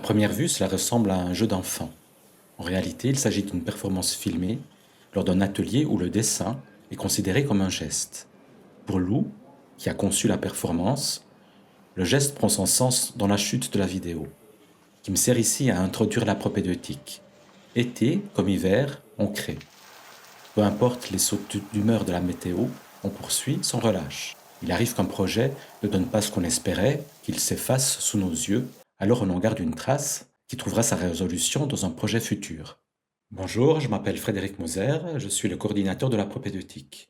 Première vue, cela ressemble à un jeu d'enfant. En réalité, il s'agit d'une performance filmée lors d'un atelier où le dessin est considéré comme un geste. Pour Lou, qui a conçu la performance, le geste prend son sens dans la chute de la vidéo, qui me sert ici à introduire la propédeutique. Été comme hiver, on crée. Peu importe les sautes d'humeur de la météo, on poursuit sans relâche. Il arrive qu'un projet ne donne pas ce qu'on espérait, qu'il s'efface sous nos yeux, alors on en garde une trace qui trouvera sa résolution dans un projet futur. Bonjour, je m'appelle Frédéric Moser, je suis le coordinateur de la propédeutique.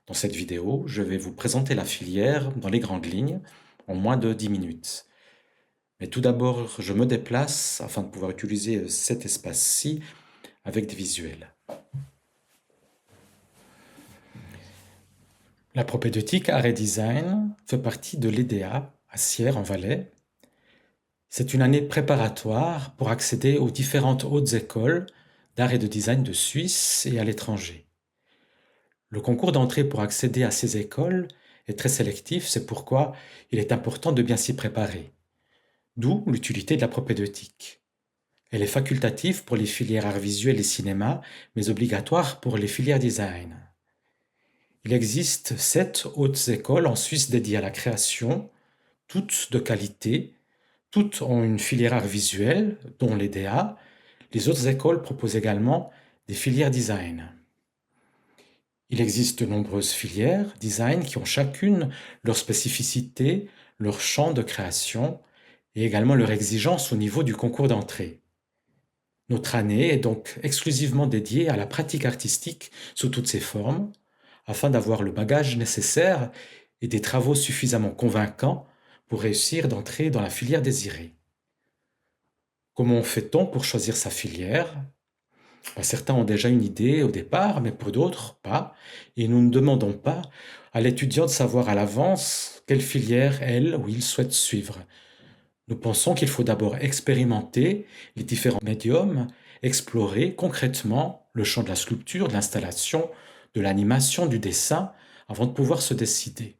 Dans cette vidéo, je vais vous présenter la filière dans les grandes lignes en moins de 10 minutes. Mais tout d'abord, je me déplace afin de pouvoir utiliser cet espace-ci avec des visuels. La propédeutique Art et Design fait partie de l'EDA à Sierre en Valais. C'est une année préparatoire pour accéder aux différentes hautes écoles d'art et de design de Suisse et à l'étranger. Le concours d'entrée pour accéder à ces écoles est très sélectif, c'est pourquoi il est important de bien s'y préparer. D'où l'utilité de la propédeutique. Elle est facultative pour les filières arts visuels et cinéma, mais obligatoire pour les filières design. Il existe 7 hautes écoles en Suisse dédiées à la création, toutes de qualité, toutes ont une filière art visuel, dont l'EDA. Les autres écoles proposent également des filières design. Il existe de nombreuses filières design qui ont chacune leur spécificité, leur champ de création et également leur exigence au niveau du concours d'entrée. Notre année est donc exclusivement dédiée à la pratique artistique sous toutes ses formes, afin d'avoir le bagage nécessaire et des travaux suffisamment convaincants pour réussir d'entrer dans la filière désirée. Comment fait-on pour choisir sa filière? Certains ont déjà une idée au départ, mais pour d'autres, pas. Et nous ne demandons pas à l'étudiant de savoir à l'avance quelle filière elle ou il souhaite suivre. Nous pensons qu'il faut d'abord expérimenter les différents médiums, explorer concrètement le champ de la sculpture, de l'installation, de l'animation, du dessin, avant de pouvoir se décider.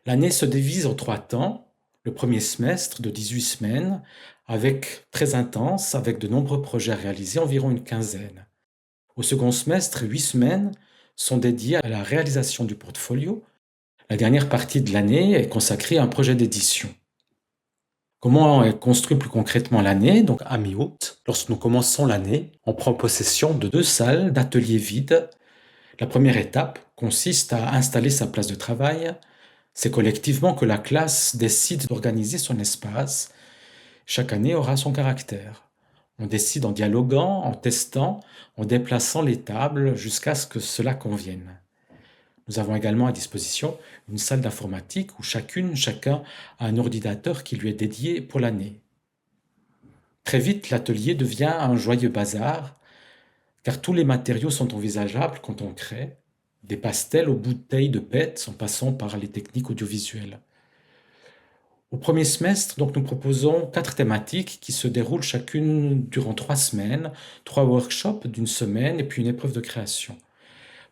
L'année se divise en 3 temps. Le premier semestre de 18 semaines, très intense, avec de nombreux projets réalisés, environ une quinzaine. Au second semestre, 8 semaines sont dédiées à la réalisation du portfolio. La dernière partie de l'année est consacrée à un projet d'édition. Comment est construit plus concrètement l'année? Donc à mi-août, lorsque nous commençons l'année, on prend possession de 2 salles d'ateliers vides. La première étape consiste à installer sa place de travail. C'est collectivement que la classe décide d'organiser son espace. Chaque année aura son caractère. On décide en dialoguant, en testant, en déplaçant les tables jusqu'à ce que cela convienne. Nous avons également à disposition une salle d'informatique où chacun a un ordinateur qui lui est dédié pour l'année. Très vite, l'atelier devient un joyeux bazar, car tous les matériaux sont envisageables quand on crée, des pastels aux bouteilles de PET en passant par les techniques audiovisuelles. Au premier semestre, donc, nous proposons 4 thématiques qui se déroulent chacune durant 3 semaines, 3 workshops d'une semaine et puis une épreuve de création.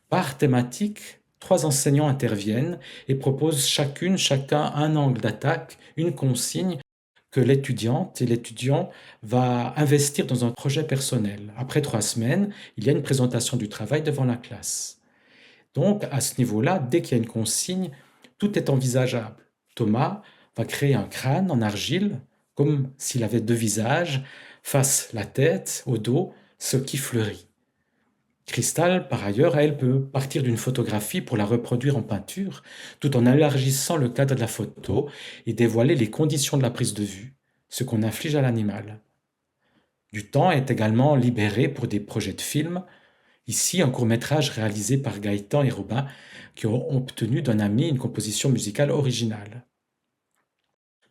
Par thématique, 3 enseignants interviennent et proposent chacun un angle d'attaque, une consigne que l'étudiante et l'étudiant va investir dans un projet personnel. Après 3 semaines, il y a une présentation du travail devant la classe. Donc, à ce niveau-là, dès qu'il y a une consigne, tout est envisageable. Thomas va créer un crâne en argile, comme s'il avait 2 visages, face la tête, au dos, ce qui fleurit. Cristal, par ailleurs, elle peut partir d'une photographie pour la reproduire en peinture, tout en élargissant le cadre de la photo et dévoiler les conditions de la prise de vue, ce qu'on inflige à l'animal. Du temps est également libéré pour des projets de films. Ici, un court-métrage réalisé par Gaëtan et Robin qui ont obtenu d'un ami une composition musicale originale.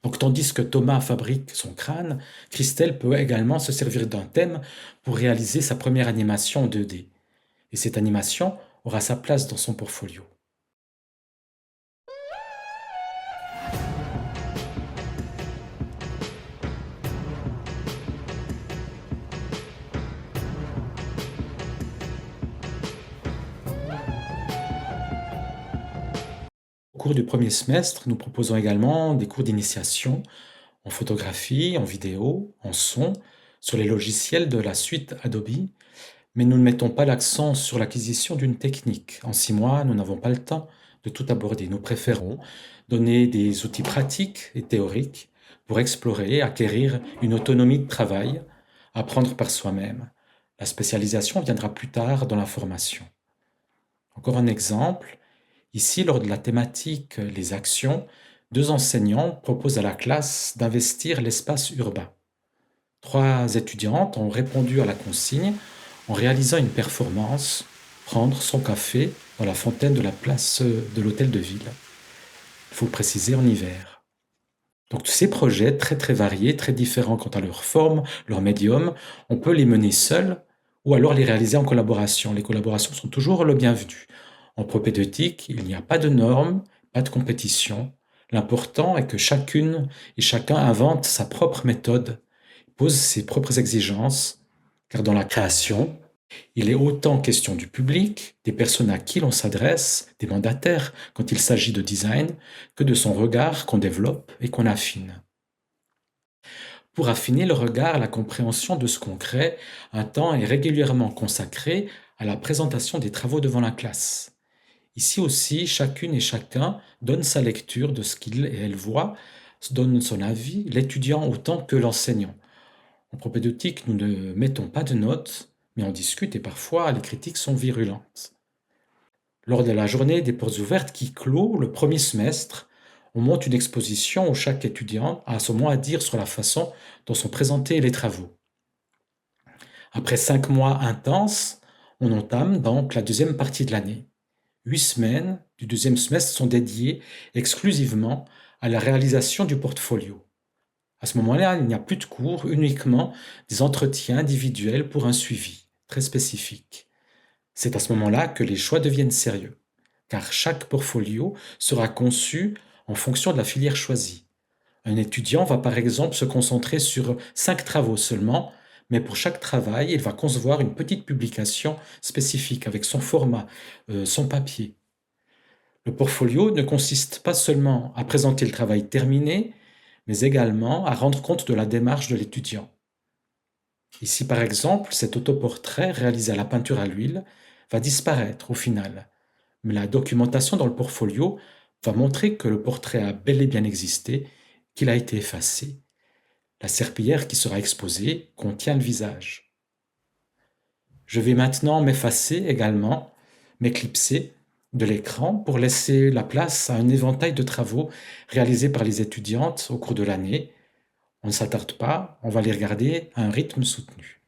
Donc, tandis que Thomas fabrique son crâne, Christelle peut également se servir d'un thème pour réaliser sa première animation en 2D. Et cette animation aura sa place dans son portfolio. Au cours du premier semestre, nous proposons également des cours d'initiation. en photographie, en vidéo, en son, sur les logiciels de la suite Adobe, mais nous ne mettons pas l'accent sur l'acquisition d'une technique. En 6 mois, nous n'avons pas le temps de tout aborder. Nous préférons donner des outils pratiques et théoriques pour explorer, acquérir une autonomie de travail, apprendre par soi-même. La spécialisation viendra plus tard dans la formation. Encore un exemple, ici, lors de la thématique Les actions, 2 enseignants proposent à la classe d'investir l'espace urbain. 3 étudiantes ont répondu à la consigne en réalisant une performance, prendre son café dans la fontaine de la place de l'hôtel de ville. Il faut le préciser, en hiver. Donc tous ces projets très variés, très différents quant à leur forme, leur médium, on peut les mener seuls ou alors les réaliser en collaboration. Les collaborations sont toujours le bienvenu. En propédeutique, il n'y a pas de normes, pas de compétition. L'important est que chacune et chacun invente sa propre méthode, pose ses propres exigences, car dans la création, il est autant question du public, des personnes à qui l'on s'adresse, des mandataires quand il s'agit de design, que de son regard qu'on développe et qu'on affine. Pour affiner le regard, la compréhension de ce qu'on crée, un temps est régulièrement consacré à la présentation des travaux devant la classe. Ici aussi, chacune et chacun donne sa lecture de ce qu'il et elle voit, donne son avis, l'étudiant autant que l'enseignant. En propédeutique, nous ne mettons pas de notes, mais on discute et parfois les critiques sont virulentes. Lors de la journée des portes ouvertes qui clôt le premier semestre, on monte une exposition où chaque étudiant a son mot à dire sur la façon dont sont présentés les travaux. Après 5 mois intenses, on entame donc la deuxième partie de l'année. 8 semaines du deuxième semestre sont dédiées exclusivement à la réalisation du portfolio. À ce moment-là, il n'y a plus de cours, uniquement des entretiens individuels pour un suivi très spécifique. C'est à ce moment-là que les choix deviennent sérieux, car chaque portfolio sera conçu en fonction de la filière choisie. Un étudiant va par exemple se concentrer sur 5 travaux seulement, mais pour chaque travail, il va concevoir une petite publication spécifique avec son format, son papier. Le portfolio ne consiste pas seulement à présenter le travail terminé, mais également à rendre compte de la démarche de l'étudiant. Ici, par exemple, cet autoportrait réalisé à la peinture à l'huile va disparaître au final, mais la documentation dans le portfolio va montrer que le portrait a bel et bien existé, qu'il a été effacé. La serpillière qui sera exposée contient le visage. Je vais maintenant m'effacer également, m'éclipser de l'écran pour laisser la place à un éventail de travaux réalisés par les étudiantes au cours de l'année. On ne s'attarde pas, on va les regarder à un rythme soutenu.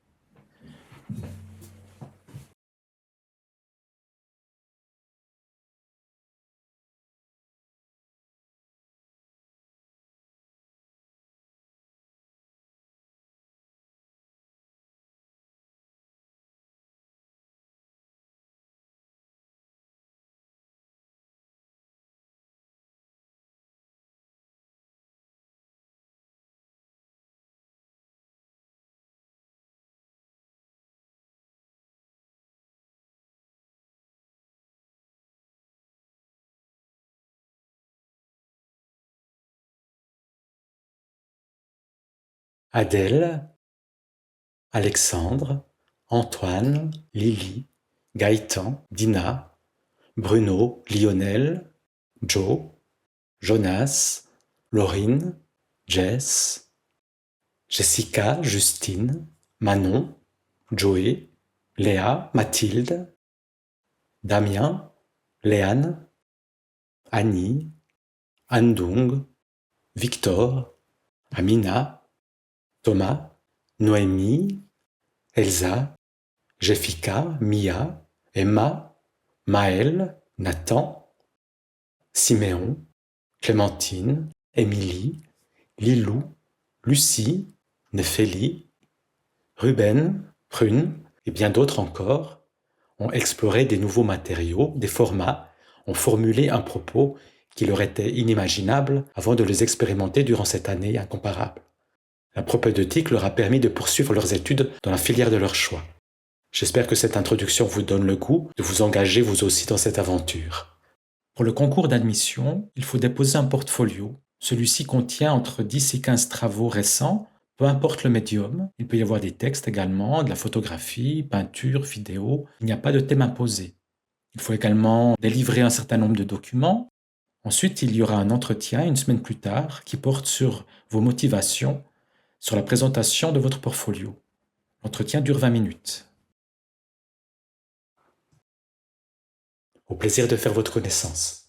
Adèle, Alexandre, Antoine, Lily, Gaëtan, Dina, Bruno, Lionel, Joe, Jonas, Laurine, Jess, Jessica, Justine, Manon, Joey, Léa, Mathilde, Damien, Léane, Annie, Andung, Victor, Amina, Thomas, Noémie, Elsa, Jessica, Mia, Emma, Maël, Nathan, Siméon, Clémentine, Émilie, Lilou, Lucie, Néphélie, Ruben, Prune et bien d'autres encore ont exploré des nouveaux matériaux, des formats, ont formulé un propos qui leur était inimaginable avant de les expérimenter durant cette année incomparable. La propédeutique leur a permis de poursuivre leurs études dans la filière de leur choix. J'espère que cette introduction vous donne le goût de vous engager vous aussi dans cette aventure. Pour le concours d'admission, il faut déposer un portfolio Celui-ci contient entre 10 et 15 travaux récents, peu importe le médium. Il peut y avoir des textes également, de la photographie, peinture, vidéo. Il n'y a pas de thème imposé. Il faut également délivrer un certain nombre de documents. Ensuite, il y aura un entretien une semaine plus tard qui porte sur vos motivations, sur la présentation de votre portfolio. L'entretien dure 20 minutes. Au plaisir de faire votre connaissance.